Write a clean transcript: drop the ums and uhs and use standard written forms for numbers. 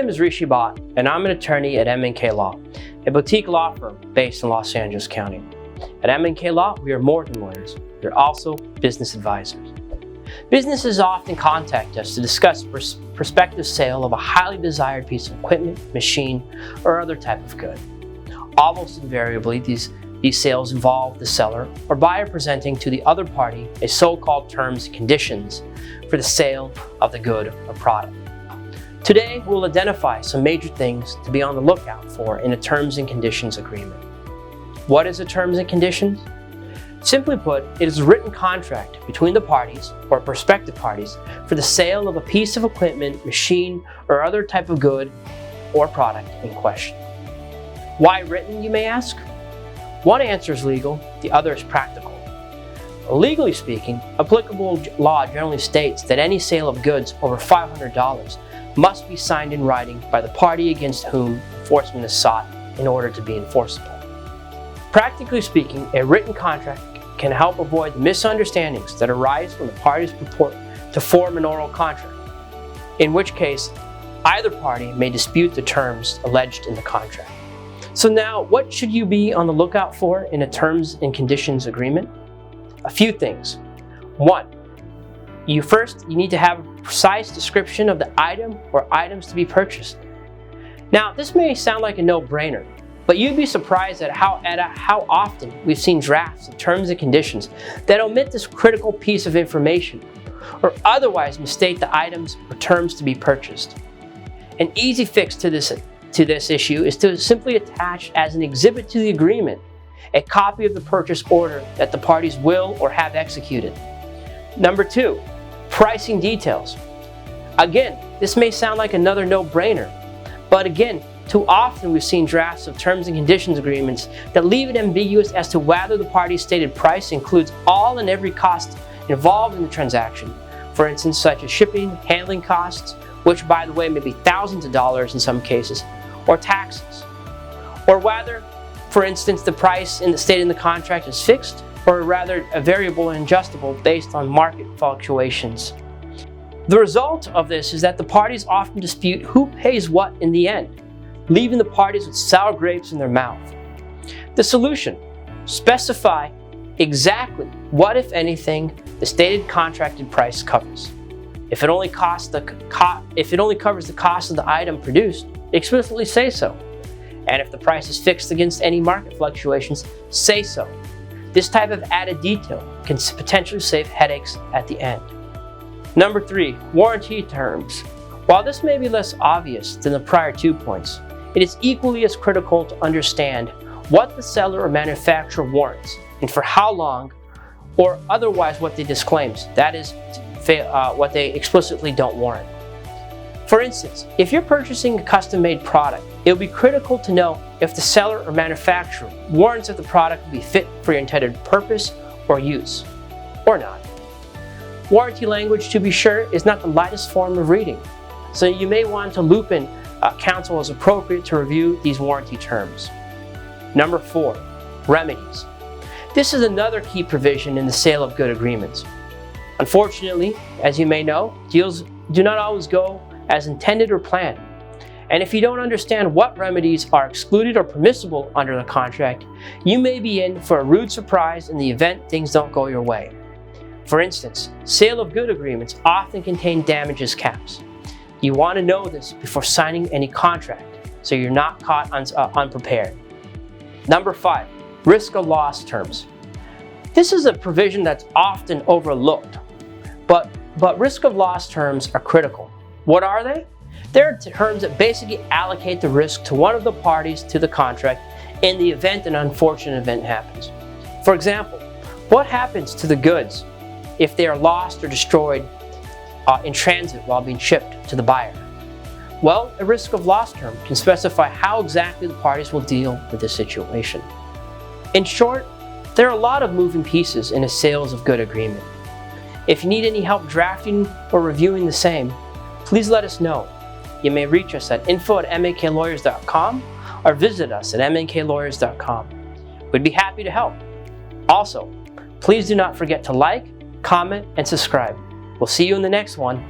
name is Rishi Bhatt, and I'm an attorney at MNK Law, a boutique law firm based in Los Angeles County. At MNK Law, we are more than lawyers. We're also business advisors. Businesses often contact us to discuss prospective sale of a highly desired piece of equipment, machine, or other type of good. Almost invariably, these sales involve the seller or buyer presenting to the other party a so-called terms and conditions for the sale of the good or product. Today, we'll identify some major things to be on the lookout for in a terms and conditions agreement. What is a terms and conditions? Simply put, it is a written contract between the parties or prospective parties for the sale of a piece of equipment, machine, or other type of good or product in question. Why written, you may ask? One answer is legal, the other is practical. Legally speaking, applicable law generally states that any sale of goods over $500 must be signed in writing by the party against whom enforcement is sought in order to be enforceable. Practically speaking, a written contract can help avoid the misunderstandings that arise when the parties purport to form an oral contract, in which case either party may dispute the terms alleged in the contract. So now, what should you be on the lookout for in a terms and conditions agreement? A few things. One, you need to have a precise description of the item or items to be purchased. Now, this may sound like a no-brainer, but you'd be surprised at how often we've seen drafts of terms and conditions that omit this critical piece of information or otherwise misstate the items or terms to be purchased. An easy fix to this issue is to simply attach as an exhibit to the agreement a copy of the purchase order that the parties will or have executed. Number two, pricing details. Again, this may sound like another no-brainer, but again, too often we've seen drafts of terms and conditions agreements that leave it ambiguous as to whether the party's stated price includes all and every cost involved in the transaction. For instance, such as shipping, handling costs, which by the way may be thousands of dollars in some cases, or taxes. Or whether, for instance, the price stated in the contract is fixed, or rather a variable and adjustable based on market fluctuations. The result of this is that the parties often dispute who pays what in the end, leaving the parties with sour grapes in their mouth. The solution: specify exactly what, if anything, the stated contracted price covers. If it only covers the cost of the item produced, explicitly say so. And if the price is fixed against any market fluctuations, say so. This type of added detail can potentially save headaches at the end. Number three, warranty terms. While this may be less obvious than the prior 2 points, it is equally as critical to understand what the seller or manufacturer warrants and for how long, or otherwise what they disclaims, that is, what they explicitly don't warrant. For instance, if you're purchasing a custom-made product, it will be critical to know if the seller or manufacturer warrants that the product will be fit for your intended purpose or use, or not. Warranty language, to be sure, is not the lightest form of reading, so you may want to loop in counsel as appropriate to review these warranty terms. Number four, remedies. This is another key provision in the sale of good agreements. Unfortunately, as you may know, deals do not always go as intended or planned. And if you don't understand what remedies are excluded or permissible under the contract, you may be in for a rude surprise in the event things don't go your way. For instance, sale of good agreements often contain damages caps. You want to know this before signing any contract, so you're not caught unprepared. Number five, risk of loss terms. This is a provision that's often overlooked, but risk of loss terms are critical. What are they? They're terms that basically allocate the risk to one of the parties to the contract in the event an unfortunate event happens. For example, what happens to the goods if they are lost or destroyed in transit while being shipped to the buyer? Well, a risk of loss term can specify how exactly the parties will deal with this situation. In short, there are a lot of moving pieces in a sales of good agreement. If you need any help drafting or reviewing the same, please let us know. You may reach us at info@mnklawyers.com or visit us at mnklawyers.com. We'd be happy to help. Also, please do not forget to like, comment, and subscribe. We'll see you in the next one.